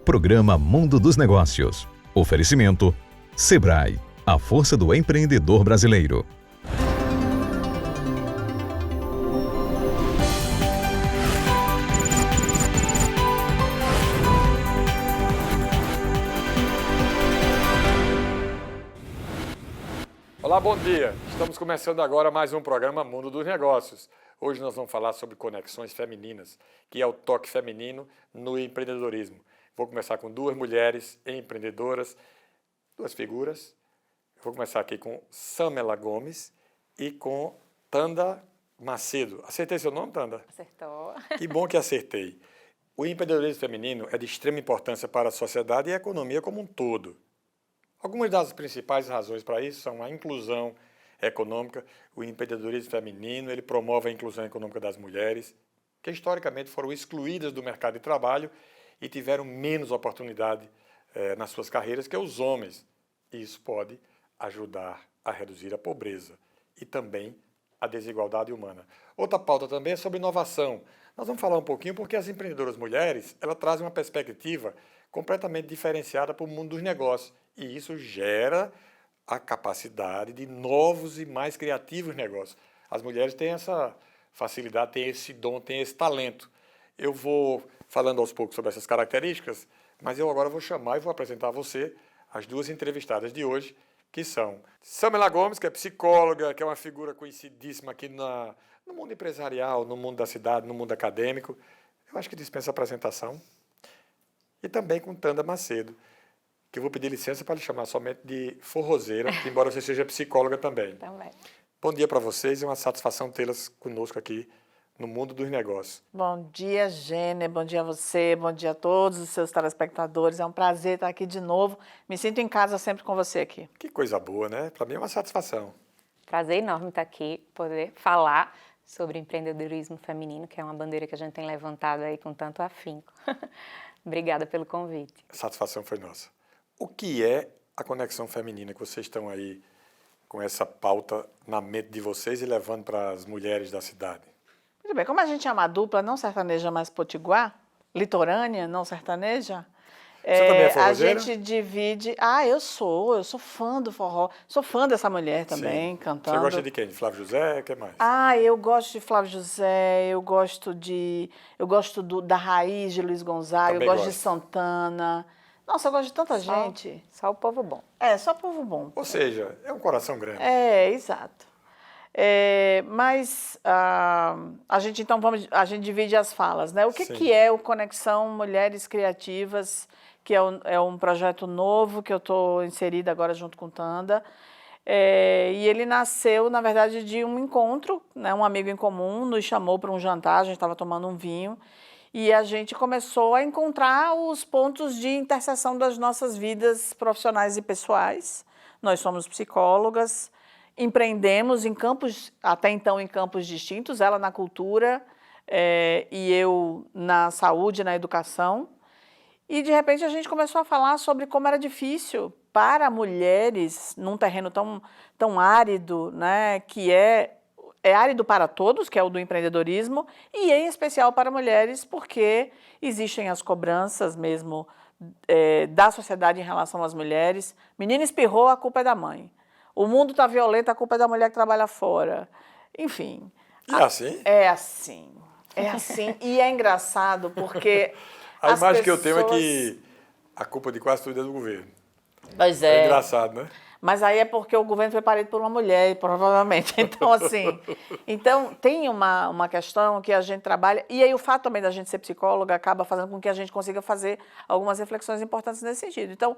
Programa Mundo dos Negócios. Oferecimento Sebrae, a força do empreendedor brasileiro. Olá, bom dia. Estamos começando agora mais um programa Mundo dos Negócios. Hoje nós vamos falar sobre conexões femininas, que é o toque feminino no empreendedorismo. Vou começar com duas mulheres empreendedoras, duas figuras. Vou começar aqui com Samela Gomes e com Tanda Macedo. Acertei seu nome, Tanda? Acertou. Que bom que acertei. O empreendedorismo feminino é de extrema importância para a sociedade e a economia como um todo. Algumas das principais razões para isso são a inclusão econômica. O empreendedorismo feminino ele promove a inclusão econômica das mulheres, que historicamente foram excluídas do mercado de trabalho e tiveram menos oportunidade nas suas carreiras que os homens. E isso pode ajudar a reduzir a pobreza e também a desigualdade humana. Outra pauta também é sobre inovação. Nós vamos falar um pouquinho porque as empreendedoras mulheres elas trazem uma perspectiva completamente diferenciada para o mundo dos negócios. E isso gera a capacidade de novos e mais criativos negócios. As mulheres têm essa facilidade, têm esse dom, têm esse talento. Eu vou falando aos poucos sobre essas características, mas eu agora vou chamar e vou apresentar a você as duas entrevistadas de hoje, que são Samela Gomes, que é psicóloga, que é uma figura conhecidíssima aqui no mundo empresarial, no mundo da cidade, no mundo acadêmico. Eu acho que dispensa apresentação. E também com Tanda Macedo, que eu vou pedir licença para lhe chamar somente de forrozeira, embora você seja psicóloga também. Também. Bom dia para vocês, é uma satisfação tê-las conosco aqui no Mundo dos Negócios. Bom dia, Gêner, bom dia a você, bom dia a todos os seus telespectadores. É um prazer estar aqui de novo. Me sinto em casa sempre com você aqui. Que coisa boa, né? Para mim é uma satisfação. Prazer enorme estar aqui, poder falar sobre empreendedorismo feminino, que é uma bandeira que a gente tem levantado aí com tanto afinco. Obrigada pelo convite. A satisfação foi nossa. O que é a conexão feminina que vocês estão aí com essa pauta na mente de vocês e levando para as mulheres da cidade? Muito bem, como a gente é uma dupla não sertaneja, mas potiguar, litorânea, não sertaneja, Você também é a forrozeira? gente divide... Eu sou fã do forró, sou fã dessa mulher também, Sim. cantando. Você gosta de quem? De Flávio José? O que mais? Eu gosto de Flávio José, eu gosto da raiz de Luiz Gonzaga, Também eu gosto de gosto. Santana. Nossa, eu gosto de tanta gente. Só o povo bom. Só povo bom. Ou seja, é um coração grande. Exato. Mas a gente divide as falas, né? O Sim. que é o Conexão Mulheres Criativas, que é um projeto novo que eu estou inserida agora junto com Tanda. E ele nasceu, na verdade, de um encontro, né? Um amigo em comum nos chamou para um jantar, a gente estava tomando um vinho, e a gente começou a encontrar os pontos de interseção das nossas vidas profissionais e pessoais. Nós somos psicólogas, empreendemos em campos, até então em campos distintos, ela na cultura e eu na saúde, na educação. E, de repente, a gente começou a falar sobre como era difícil para mulheres, num terreno tão árido, né, que é árido para todos, que é o do empreendedorismo, e em especial para mulheres, porque existem as cobranças mesmo da sociedade em relação às mulheres. Menina espirrou, a culpa é da mãe. O mundo está violento, a culpa é da mulher que trabalha fora. Enfim. E é assim? É assim. É assim. E é engraçado porque A as imagem que eu tenho é pessoas- que a culpa de quase tudo é do governo. Pois É engraçado, né? Mas aí é porque o governo foi parido por uma mulher, provavelmente. Então, assim, tem uma questão que a gente trabalha, e aí o fato também da gente ser psicóloga acaba fazendo com que a gente consiga fazer algumas reflexões importantes nesse sentido. Então,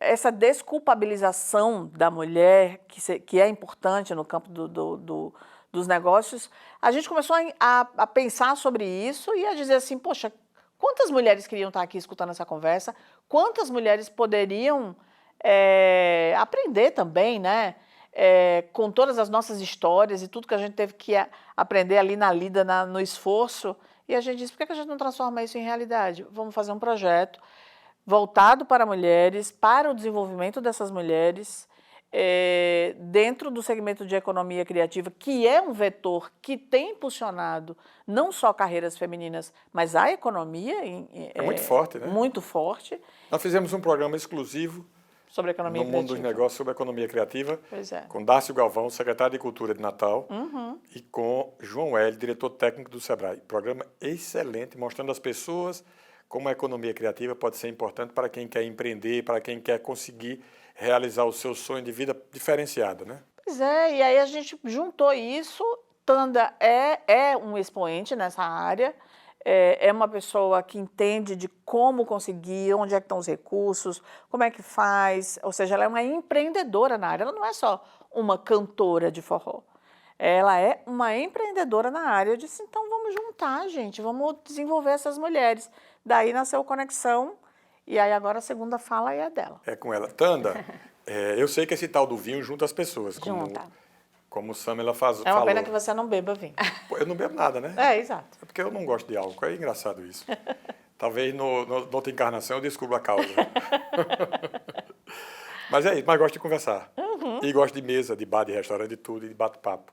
essa desculpabilização da mulher, que é importante no campo dos negócios, a gente começou a pensar sobre isso e a dizer assim, poxa, quantas mulheres queriam estar aqui escutando essa conversa? Quantas mulheres poderiam aprender também, né? Com todas as nossas histórias e tudo que a gente teve que aprender ali na lida, no esforço. E a gente disse, por que a gente não transforma isso em realidade? Vamos fazer um projeto voltado para mulheres, para o desenvolvimento dessas mulheres, dentro do segmento de economia criativa, que é um vetor que tem impulsionado não só carreiras femininas, mas a economia. É muito forte, né? Muito forte. Nós fizemos um programa exclusivo Sobre a economia no criativa. Mundo dos Negócios sobre a economia criativa, Pois é. com Dácio Galvão, secretário de Cultura de Natal, e com João Hélio, diretor técnico do Sebrae. Programa excelente, mostrando às pessoas como a economia criativa pode ser importante para quem quer empreender, para quem quer conseguir realizar o seu sonho de vida diferenciado, né? Pois é, e aí a gente juntou isso. Tanda é um expoente nessa área, é uma pessoa que entende de como conseguir, onde é que estão os recursos, como é que faz, ou seja, ela é uma empreendedora na área, ela não é só uma cantora de forró, ela é uma empreendedora na área. Eu disse, então vamos juntar, gente, vamos desenvolver essas mulheres. Daí nasceu Conexão, e aí agora a segunda fala é dela. É com ela. Tanda, eu sei que esse tal do vinho junta as pessoas, como o Samela falou. É uma pena que você não beba vinho. Pô, eu não bebo nada, né? Exato. É porque eu não gosto de álcool, é engraçado isso. Talvez na outra encarnação eu descubra a causa. Mas é isso, mas gosto de conversar. E gosto de mesa, de bar, de restaurante, de tudo, e de bate-papo.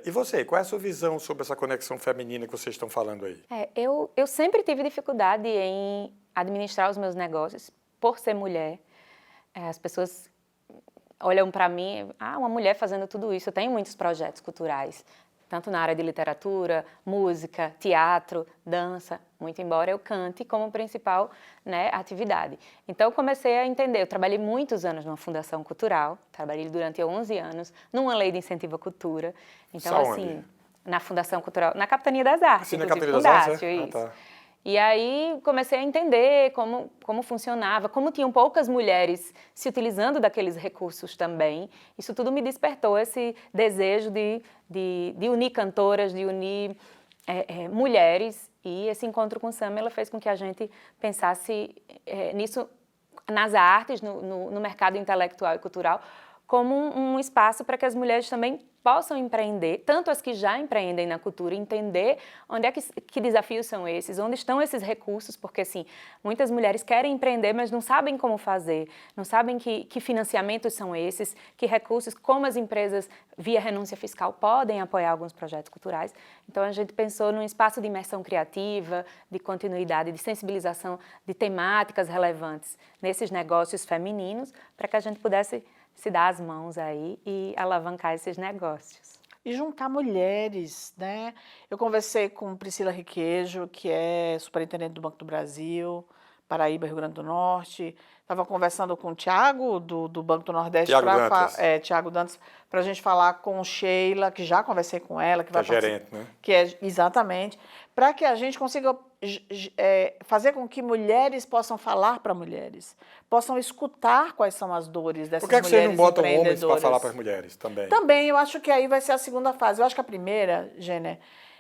E você, qual é a sua visão sobre essa conexão feminina que vocês estão falando aí? Eu sempre tive dificuldade em administrar os meus negócios, por ser mulher. As pessoas olham para mim, uma mulher fazendo tudo isso. Eu tenho muitos projetos culturais, tanto na área de literatura, música, teatro, dança, muito embora eu cante como principal, né, atividade. Então eu comecei a entender, eu trabalhei muitos anos numa fundação cultural, trabalhei durante 11 anos numa lei de incentivo à cultura. Então assim, na Fundação Cultural, na Capitania das Artes, na Capitania das Artes, isso. Tá. E aí comecei a entender como funcionava, como tinham poucas mulheres se utilizando daqueles recursos também. Isso tudo me despertou esse desejo de unir cantoras, de unir mulheres. E esse encontro com Samela fez com que a gente pensasse nisso, nas artes, no mercado intelectual e cultural, como um espaço para que as mulheres também possam empreender, tanto as que já empreendem na cultura, entender onde é que desafios são esses, onde estão esses recursos, porque assim, muitas mulheres querem empreender, mas não sabem como fazer, não sabem que financiamentos são esses, que recursos, como as empresas, via renúncia fiscal, podem apoiar alguns projetos culturais. Então a gente pensou num espaço de imersão criativa, de continuidade, de sensibilização de temáticas relevantes nesses negócios femininos, para que a gente pudesse se dar as mãos aí e alavancar esses negócios. E juntar mulheres, né? Eu conversei com Priscila Riquejo, que é superintendente do Banco do Brasil, Paraíba, Rio Grande do Norte. Estava conversando com o Tiago, do Banco do Nordeste. Tiago Dantas, para a gente falar com Sheila, que já conversei com ela. Que vai gerente, né? Exatamente. Para que a gente consiga fazer com que mulheres possam falar para mulheres, possam escutar quais são as dores dessas mulheres. Por que vocês não botam homens para falar para as mulheres também? Também, eu acho que aí vai ser a segunda fase. Eu acho que a primeira, Gêner,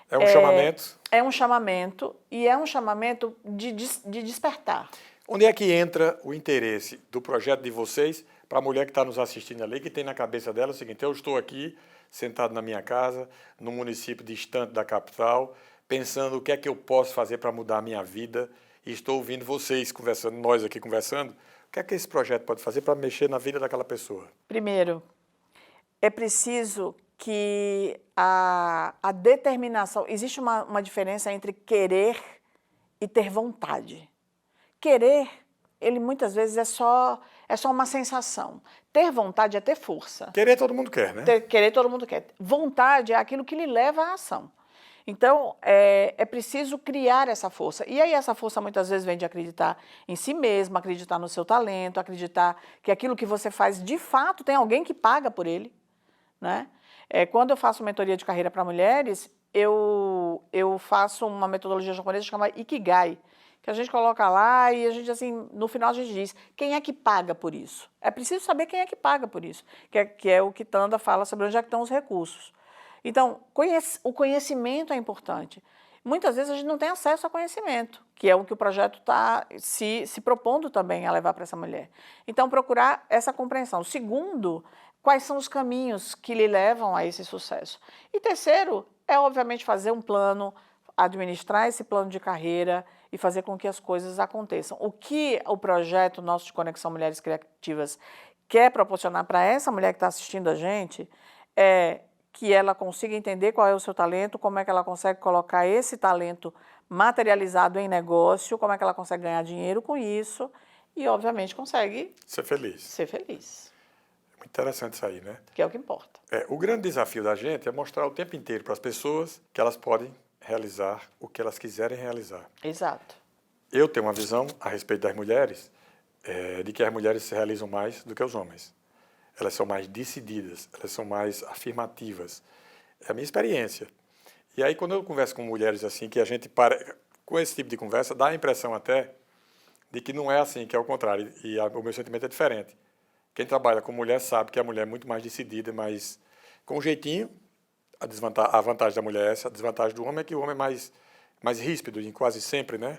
é um chamamento? É um chamamento, e é um chamamento de despertar. Onde é que entra o interesse do projeto de vocês para a mulher que está nos assistindo ali, que tem na cabeça dela o seguinte: eu estou aqui, sentado na minha casa, num município distante da capital, pensando o que é que eu posso fazer para mudar a minha vida, e estou ouvindo vocês conversando, nós aqui conversando, o que é que esse projeto pode fazer para mexer na vida daquela pessoa? Primeiro, é preciso que a determinação... Existe uma diferença entre querer e ter vontade. Querer, ele muitas vezes é só uma sensação. Ter vontade é ter força. Querer todo mundo quer, né? Querer todo mundo quer. Vontade é aquilo que lhe leva à ação. Então, é preciso criar essa força. E aí essa força muitas vezes vem de acreditar em si mesmo, acreditar no seu talento, acreditar que aquilo que você faz, de fato, tem alguém que paga por ele, né? Quando eu faço mentoria de carreira para mulheres, eu faço uma metodologia japonesa chamada Ikigai, que a gente coloca lá e a gente, assim, no final a gente diz, quem é que paga por isso? É preciso saber quem é que paga por isso, que é o que Tanda fala sobre onde é que estão os recursos. Então, o conhecimento é importante. Muitas vezes a gente não tem acesso ao conhecimento, que é o que o projeto está se propondo também a levar para essa mulher. Então, procurar essa compreensão. Segundo, quais são os caminhos que lhe levam a esse sucesso. E terceiro, obviamente fazer um plano, administrar esse plano de carreira e fazer com que as coisas aconteçam. O que o projeto nosso de Conexão Mulheres Criativas quer proporcionar para essa mulher que está assistindo a gente é que ela consiga entender qual é o seu talento, como é que ela consegue colocar esse talento materializado em negócio, como é que ela consegue ganhar dinheiro com isso e, obviamente, consegue Ser feliz. ser feliz, Muito interessante isso aí, né? que é o que importa. O grande desafio da gente é mostrar o tempo inteiro para as pessoas que elas podem realizar o que elas quiserem realizar. Exato. Eu tenho uma visão a respeito das mulheres, de que as mulheres se realizam mais do que os homens. Elas são mais decididas, elas são mais afirmativas. É a minha experiência. E aí, quando eu converso com mulheres assim, que a gente para com esse tipo de conversa, dá a impressão até de que não é assim, que é o contrário. E o meu sentimento é diferente. Quem trabalha com mulher sabe que a mulher é muito mais decidida, mais com um jeitinho. A vantagem da mulher é essa, a desvantagem do homem é que o homem é mais ríspido, em quase sempre, né?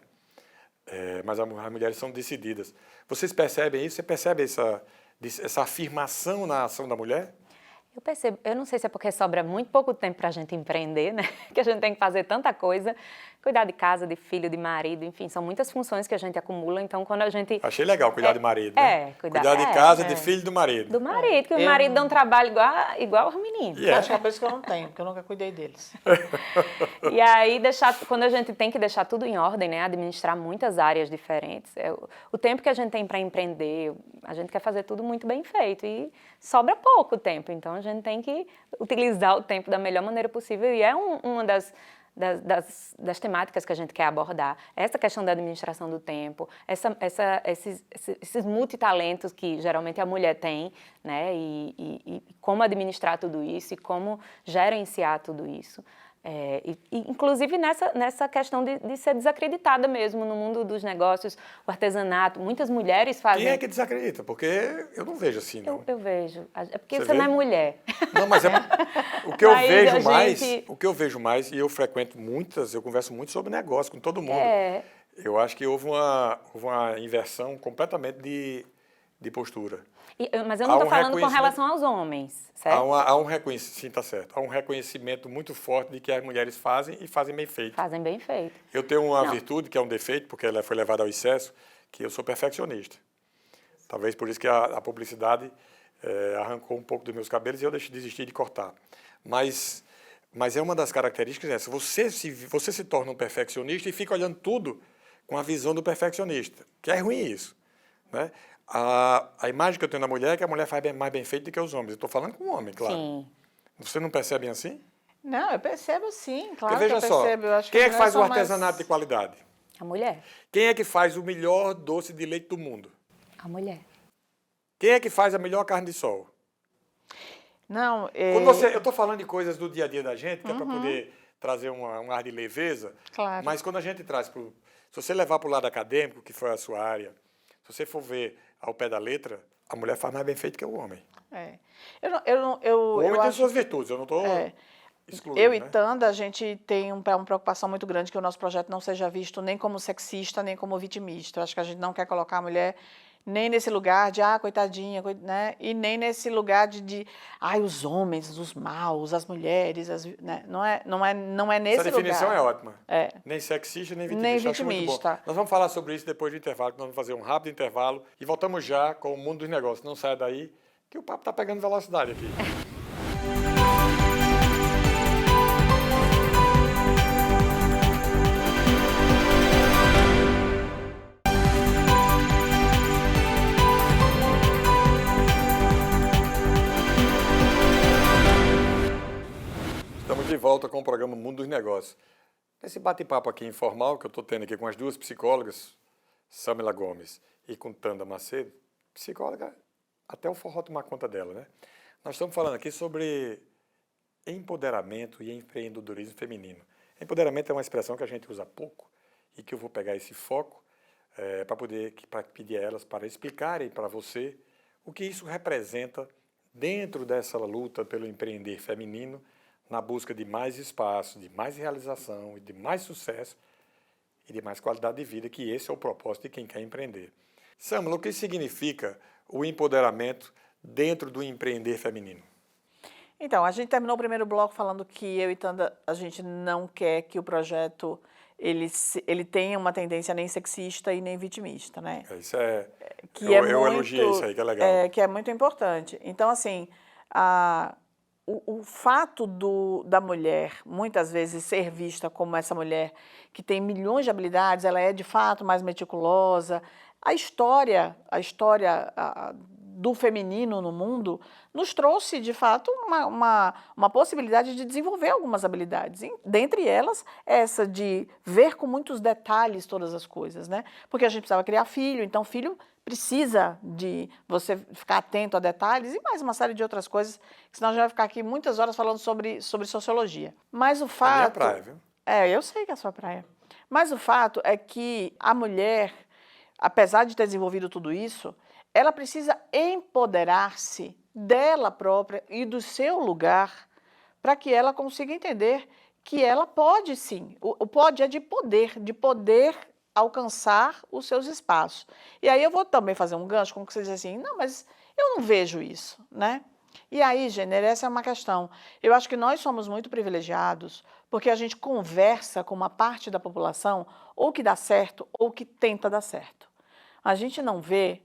Mas as mulheres são decididas. Vocês percebem isso? Você percebe essa afirmação na ação da mulher? Eu percebo, eu não sei se é porque sobra muito pouco tempo para a gente empreender, né? Que a gente tem que fazer tanta coisa, cuidar de casa, de filho, de marido, enfim, são muitas funções que a gente acumula, então quando a gente... Achei legal cuidar de marido, né? Cuidar de casa, de filho e do marido. Do marido, que o marido dá um trabalho igual aos meninos. Acho que é por isso que eu não tenho, porque eu nunca cuidei deles. E aí, quando a gente tem que deixar tudo em ordem, né? Administrar muitas áreas diferentes, o tempo que a gente tem para empreender, a gente quer fazer tudo muito bem feito e sobra pouco tempo, então a gente tem que utilizar o tempo da melhor maneira possível e é uma das temáticas que a gente quer abordar. Essa questão da administração do tempo, esses multitalentos que geralmente a mulher tem, né? E como administrar tudo isso e como gerenciar tudo isso. Inclusive nessa questão de ser desacreditada mesmo no mundo dos negócios, o artesanato. Muitas mulheres fazem... Quem é que desacredita? Porque eu não vejo assim, não. Eu vejo. É porque Você você não é mulher. Não, mas o que eu Mas vejo a mais, gente- o que eu vejo mais, e eu frequento eu converso muito sobre negócio com todo mundo. Eu acho que houve uma inversão completamente de postura. Mas eu não estou falando com relação aos homens, certo? Há um reconhecimento, sim, tá certo. Há um reconhecimento muito forte de que as mulheres fazem e fazem bem feito. Fazem bem feito. Eu tenho uma virtude, que é um defeito, porque ela foi levada ao excesso, que eu sou perfeccionista. Talvez por isso que a publicidade arrancou um pouco dos meus cabelos e eu desisti de cortar. Mas é uma das características essa. Você se torna um perfeccionista e fica olhando tudo com a visão do perfeccionista, que é ruim isso, né? A imagem que eu tenho da mulher é que a mulher faz mais bem feito do que os homens. Eu estou falando com um homem, claro. Sim. Você não percebe assim? Não, eu percebo sim, claro Porque que eu veja só, percebo. Eu acho quem é as que faz o mulheres são artesanato de qualidade? A mulher. Quem é que faz o melhor doce de leite do mundo? A mulher. Quem é que faz a melhor carne de sol? Não, Eu estou falando de coisas do dia a dia da gente, que é para poder trazer um ar de leveza. Claro. Mas quando a gente traz se você levar para o lado acadêmico, que foi a sua área, se você for ver ao pé da letra, a mulher faz mais bem feito que o homem. O homem tem suas virtudes, eu não estou excluindo. Eu e Tanda, a gente tem uma preocupação muito grande que o nosso projeto não seja visto nem como sexista, nem como vitimista. Eu acho que a gente não quer colocar a mulher nem nesse lugar de, coitadinha, né? E nem nesse lugar de os homens, os maus, as mulheres, né? Não é nesse lugar. Essa definição é ótima. Nem sexista, nem vitimista. Nem Acho muito vitimista. bom. Nós vamos falar sobre isso depois do intervalo, que nós vamos fazer um rápido intervalo e voltamos já com o mundo dos negócios. Não saia daí, que o papo está pegando velocidade aqui. Estamos de volta com o programa Mundo dos Negócios. Nesse bate-papo aqui informal que eu estou tendo aqui com as duas psicólogas, Samila Gomes e com Tanda Macedo, psicóloga, até o forró tomar conta dela, né? Nós estamos falando aqui sobre empoderamento e empreendedorismo feminino. Empoderamento é uma expressão que a gente usa pouco e que eu vou pegar esse foco para pedir a elas para explicarem para você o que isso representa dentro dessa luta pelo empreender feminino, na busca de mais espaço, de mais realização, de mais sucesso e de mais qualidade de vida, que esse é o propósito de quem quer empreender. Samila, o que significa o empoderamento dentro do empreender feminino? Então, a gente terminou o primeiro bloco falando que eu e Tanda, a gente não quer que o projeto ele tem uma tendência nem sexista e nem vitimista, né? Isso é... Que eu elogiei isso aí, que é legal. Que é muito importante. Então, assim, o fato da mulher, muitas vezes, ser vista como essa mulher que tem milhões de habilidades, ela é, de fato, mais meticulosa. A história do feminino no mundo nos trouxe, de fato, uma possibilidade de desenvolver algumas habilidades. Dentre elas, essa de ver com muitos detalhes todas as coisas, né? Porque a gente precisava criar filho, então filho precisa de você ficar atento a detalhes e mais uma série de outras coisas, que senão a gente vai ficar aqui muitas horas falando sobre sociologia. Mas o fato... É minha praia, viu? Eu sei que é a sua praia. Mas o fato é que a mulher, apesar de ter desenvolvido tudo isso, ela precisa empoderar-se dela própria e do seu lugar para que ela consiga entender que ela pode sim. O pode é de poder alcançar os seus espaços. E aí eu vou também fazer um gancho com o que você diz assim, não, mas eu não vejo isso, né? E aí, Jenner, essa é uma questão. Eu acho que nós somos muito privilegiados porque a gente conversa com uma parte da população ou que dá certo ou que tenta dar certo. A gente não vê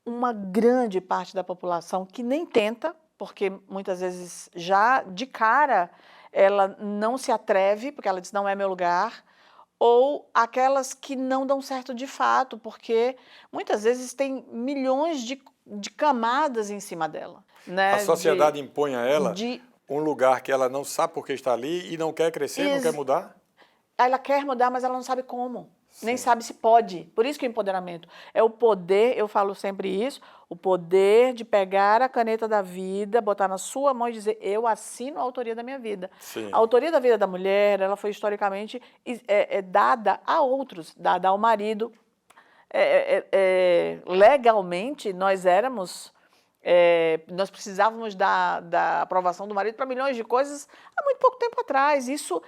uma grande parte da população que nem tenta, porque muitas vezes já de cara ela não se atreve, porque ela diz não é meu lugar, ou aquelas que não dão certo de fato, porque muitas vezes tem milhões de camadas em cima dela. Né? A sociedade impõe a ela um lugar que ela não sabe por que está ali e não quer crescer, não quer mudar? Ela quer mudar, mas ela não sabe como. Sim. Nem sabe se pode. Por isso que o empoderamento é o poder, eu falo sempre isso, o poder de pegar a caneta da vida, botar na sua mão e dizer, eu assino a autoria da minha vida. Sim. A autoria da vida da mulher, ela foi historicamente dada a outros, dada ao marido. Legalmente, nós éramos... nós precisávamos da aprovação do marido para milhões de coisas há muito pouco tempo atrás. Isso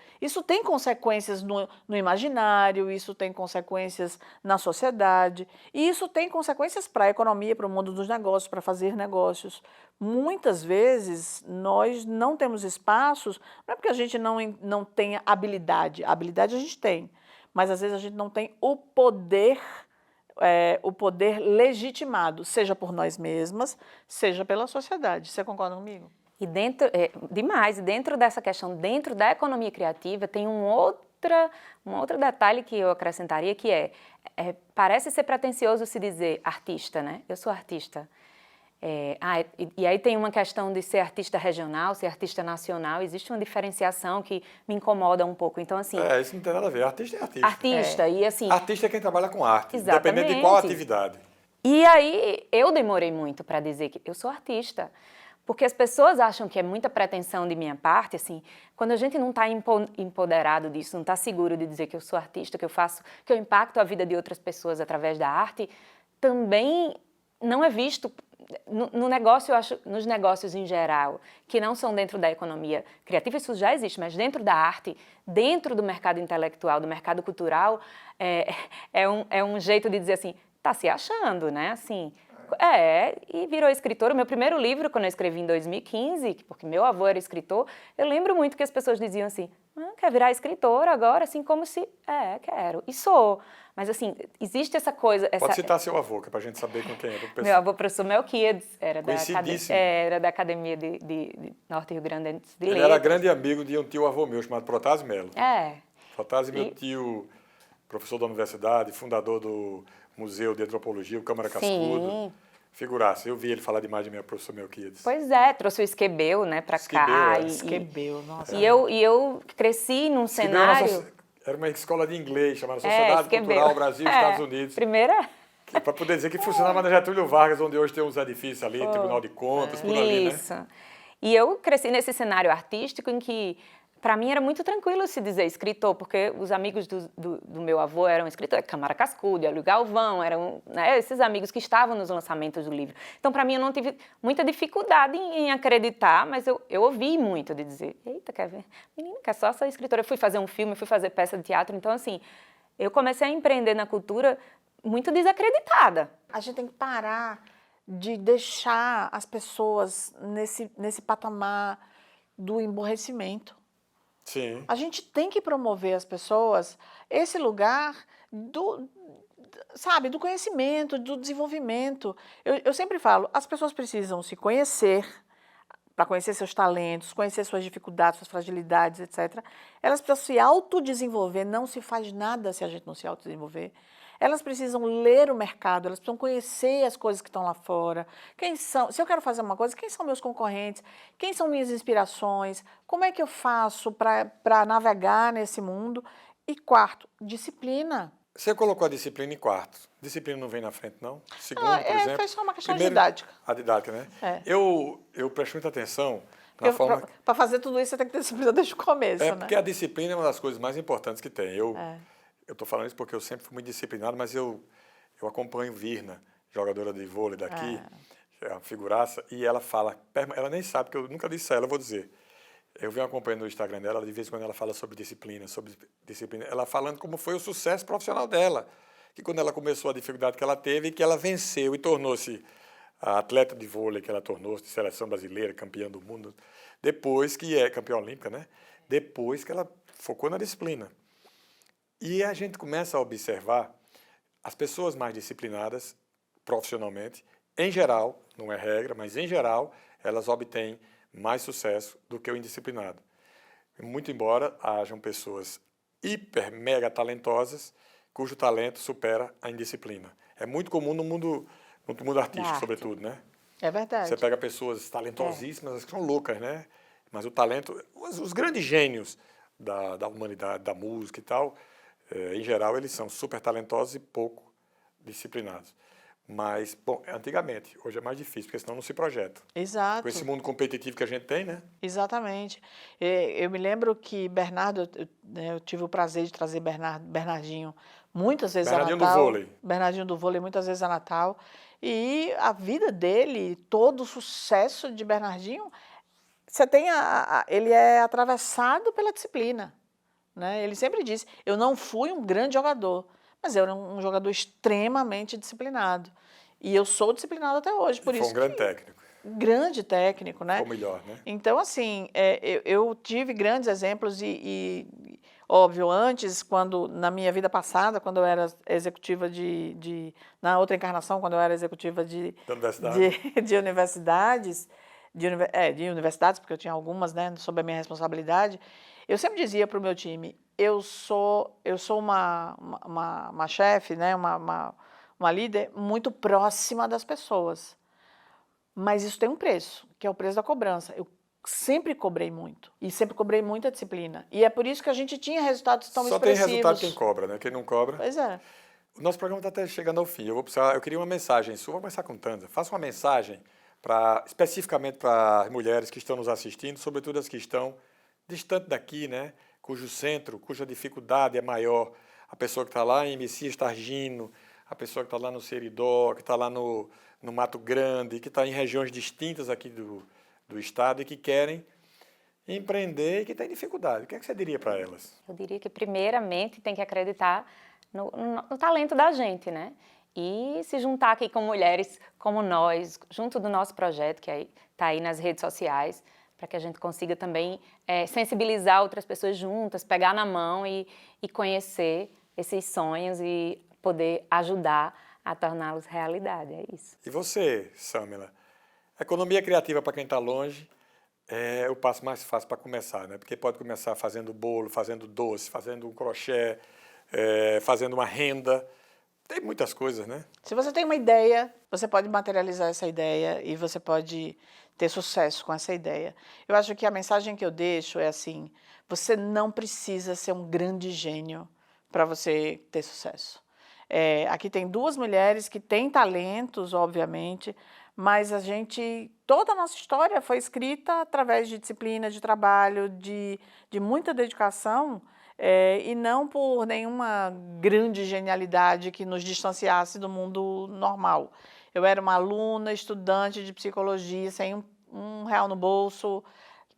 tem consequências no imaginário, isso tem consequências na sociedade, e isso tem consequências para a economia, para o mundo dos negócios, para fazer negócios. Muitas vezes nós não temos espaços, não é porque a gente não tenha habilidade, a habilidade a gente tem, mas às vezes a gente não tem o poder legitimado, seja por nós mesmas, seja pela sociedade. Você concorda comigo? E demais, e dentro dessa questão, dentro da economia criativa, tem um outro detalhe que eu acrescentaria, que parece ser pretensioso se dizer artista, né? Eu sou artista. E aí tem uma questão de ser artista regional, ser artista nacional, existe uma diferenciação que me incomoda um pouco, então assim... isso não tem nada a ver, artista é artista. Artista, e assim... Artista é quem trabalha com arte, exatamente. independente de qual atividade. E aí eu demorei muito para dizer que eu sou artista, porque as pessoas acham que é muita pretensão de minha parte, assim, quando a gente não está empoderado disso, não está seguro de dizer que eu sou artista, que eu impacto a vida de outras pessoas através da arte, também não é visto... No negócio, eu acho, nos negócios em geral, que não são dentro da economia criativa, isso já existe, mas dentro da arte, dentro do mercado intelectual, do mercado cultural, é um jeito de dizer assim, tá se achando, né? Assim, e virou escritora. O meu primeiro livro, quando eu escrevi em 2015, porque meu avô era escritor, eu lembro muito que as pessoas diziam assim, quer virar escritora agora? Assim, como se, quero, e sou. Mas assim, existe essa coisa... Pode citar seu avô, que é pra gente saber com quem é. Meu avô, professor Melquiades, era da Academia de Norte Rio Grande de Letras. Ele era grande amigo de um tio avô meu, chamado Protásio Melo. Protásio, meu tio, professor da universidade, fundador do Museu de Antropologia, o Câmara Cascudo. Figuraça, eu vi ele falar demais de minha professor Melquiades. Pois trouxe o Esquebeu, né, pra cá. Esquebeu, nossa. E eu cresci num cenário... Era uma escola de inglês, chamada Sociedade Cultural Brasil e Estados Unidos. Primeira... Para poder dizer que funcionava na Getúlio Vargas, onde hoje tem uns edifícios ali, Tribunal de Contas, por ali, né? Isso. E eu cresci nesse cenário artístico em que, para mim, era muito tranquilo se dizer escritor, porque os amigos do meu avô eram escritores, Câmara Cascudo, Hélio Galvão, eram, né, esses amigos que estavam nos lançamentos do livro. Então, para mim, eu não tive muita dificuldade em acreditar, mas eu ouvi muito de dizer, eita, quer ver? Menina, quer só ser escritora. Eu fui fazer um filme, fui fazer peça de teatro, então, assim, eu comecei a empreender na cultura muito desacreditada. A gente tem que parar de deixar as pessoas nesse patamar do emborrecimento. Sim. A gente tem que promover as pessoas esse lugar sabe, do conhecimento, do desenvolvimento. Eu sempre falo, as pessoas precisam se conhecer, para conhecer seus talentos, conhecer suas dificuldades, suas fragilidades, etc. Elas precisam se autodesenvolver, não se faz nada se a gente não se autodesenvolver. Elas precisam ler o mercado, elas precisam conhecer as coisas que estão lá fora. Quem são, se eu quero fazer uma coisa, quem são meus concorrentes? Quem são minhas inspirações? Como é que eu faço para navegar nesse mundo? E quarto, disciplina. Você colocou a disciplina em quarto. Disciplina não vem na frente, não? Segundo, por exemplo. Foi só uma questão Primeiro, didática. A didática, né? É. Eu presto muita atenção na forma... Para fazer tudo isso, você tem que ter disciplina desde o começo, né? Porque a disciplina é uma das coisas mais importantes que tem. Eu É. estou falando isso porque eu sempre fui muito disciplinado, mas eu acompanho Virna, jogadora de vôlei daqui, que é uma figuraça, e ela fala... Ela nem sabe, porque eu nunca disse a ela, eu vou dizer. Eu venho acompanhando no Instagram dela, de vez em quando ela fala sobre disciplina, ela falando como foi o sucesso profissional dela, que quando ela começou a dificuldade que ela teve, que ela venceu e tornou-se a atleta de vôlei que ela tornou-se, de seleção brasileira, campeã do mundo, depois que é campeã olímpica, né? Depois que ela focou na disciplina. E a gente começa a observar as pessoas mais disciplinadas profissionalmente, em geral, não é regra, mas em geral, elas obtêm mais sucesso do que o indisciplinado. Muito embora hajam pessoas hiper, mega talentosas, cujo talento supera a indisciplina. É muito comum no mundo artístico, sobretudo, né? É verdade. Você pega pessoas talentosíssimas, que são loucas, né? Mas o talento, os grandes gênios da humanidade, da música e tal, em geral, eles são super talentosos e pouco disciplinados. Mas, bom, antigamente, hoje é mais difícil, porque senão não se projeta. Exato. Com esse mundo competitivo que a gente tem, né? Exatamente. Eu me lembro que Bernardo, eu tive o prazer de trazer Bernardinho muitas vezes a Natal. Bernardinho do vôlei. Bernardinho do vôlei muitas vezes a Natal. E a vida dele, todo o sucesso de Bernardinho, você tem ele é atravessado pela disciplina, né? Ele sempre disse, eu não fui um grande jogador, mas eu era um jogador extremamente disciplinado. E eu sou disciplinado até hoje, por isso. Foi um grande técnico. Grande técnico, né? Foi o melhor, né? Então, assim, eu tive grandes exemplos óbvio, antes, na minha vida passada, quando eu era executiva na outra encarnação, quando eu era executiva de universidades, de universidades, porque eu tinha algumas, né, sob a minha responsabilidade, eu sempre dizia para o meu time, eu sou uma chefe, né, uma líder muito próxima das pessoas. Mas isso tem um preço, que é o preço da cobrança. Eu sempre cobrei muito. E sempre cobrei muita disciplina. E é por isso que a gente tinha resultados tão expressivos. Só tem resultado quem cobra, né? Quem não cobra... Pois é. O nosso programa está até chegando ao fim. Eu queria uma mensagem sua. Vou começar com Tanda. Faça uma mensagem especificamente para as mulheres que estão nos assistindo, sobretudo as que estão distante daqui, né? Cuja dificuldade é maior. A pessoa que está lá em Messias Targino, a pessoa que está lá no Seridó, que está lá no Mato Grande, que está em regiões distintas aqui do estado e que querem empreender e que têm dificuldade. O que é que você diria para elas? Eu diria que, primeiramente, tem que acreditar no talento da gente, né? E se juntar aqui com mulheres como nós, junto do nosso projeto, que está aí nas redes sociais, para que a gente consiga também sensibilizar outras pessoas juntas, pegar na mão e conhecer esses sonhos e poder ajudar a torná-los realidade, é isso. E você, Samila? Economia criativa para quem está longe é o passo mais fácil para começar, né? Porque pode começar fazendo bolo, fazendo doce, fazendo um crochê, fazendo uma renda. Tem muitas coisas, né? Se você tem uma ideia, você pode materializar essa ideia e você pode ter sucesso com essa ideia. Eu acho que a mensagem que eu deixo é assim, você não precisa ser um grande gênio para você ter sucesso. Aqui tem duas mulheres que têm talentos, obviamente, mas toda a nossa história foi escrita através de disciplina, de trabalho, de muita dedicação, e não por nenhuma grande genialidade que nos distanciasse do mundo normal. Eu era uma aluna, estudante de psicologia, sem um real no bolso,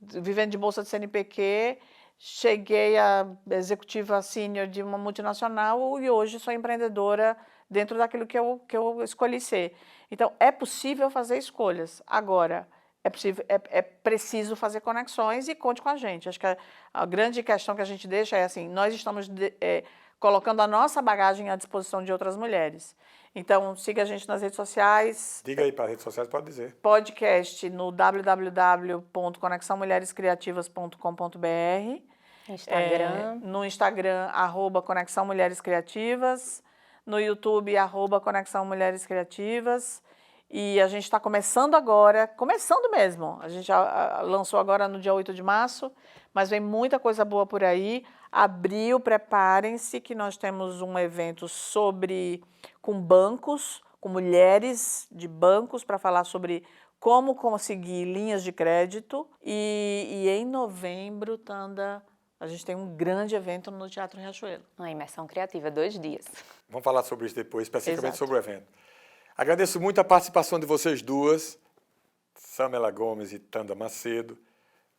vivendo de bolsa de CNPq, cheguei a executiva sênior de uma multinacional e hoje sou empreendedora dentro daquilo que eu escolhi ser. Então, é possível fazer escolhas. Agora, é preciso fazer conexões e conte com a gente. Acho que a grande questão que a gente deixa é assim, nós estamos colocando a nossa bagagem à disposição de outras mulheres. Então, siga a gente nas redes sociais. Diga aí para as redes sociais, pode dizer. Podcast no www.conexãomulherescriativas.com.br. Instagram. No Instagram, @Conexão Mulheres Criativas. No YouTube, @Conexão Mulheres Criativas. E a gente está começando agora, começando mesmo. A gente já lançou agora no dia 8 de março, mas vem muita coisa boa por aí. Abril, preparem-se que nós temos um evento com bancos, com mulheres de bancos, para falar sobre como conseguir linhas de crédito. E em novembro, Tanda, a gente tem um grande evento no Teatro Riachuelo. Uma imersão criativa, 2 dias. Vamos falar sobre isso depois, especificamente Exato. sobre o evento. Agradeço muito a participação de vocês duas, Samela Gomes e Tanda Macedo,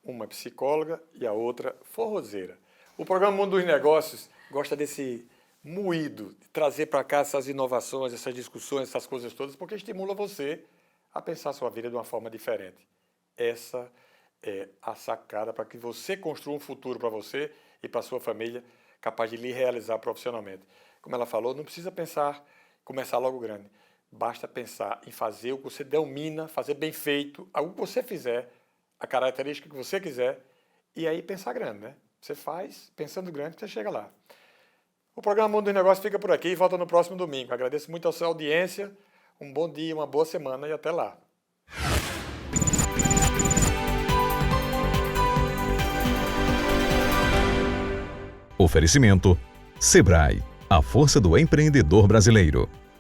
uma psicóloga e a outra forrozeira. O programa Mundo dos Negócios gosta desse moído, de trazer para cá essas inovações, essas discussões, essas coisas todas, porque estimula você a pensar a sua vida de uma forma diferente. Essa é a sacada para que você construa um futuro para você e para a sua família capaz de lhe realizar profissionalmente. Como ela falou, não precisa começar logo grande. Basta pensar em fazer o que você domina, fazer bem feito, algo que você fizer, a característica que você quiser, e aí pensar grande, né? Você faz, pensando grande, você chega lá. O programa Mundo dos Negócios fica por aqui e volta no próximo domingo. Agradeço muito a sua audiência, um bom dia, uma boa semana e até lá. Oferecimento: Sebrae, a força do empreendedor brasileiro.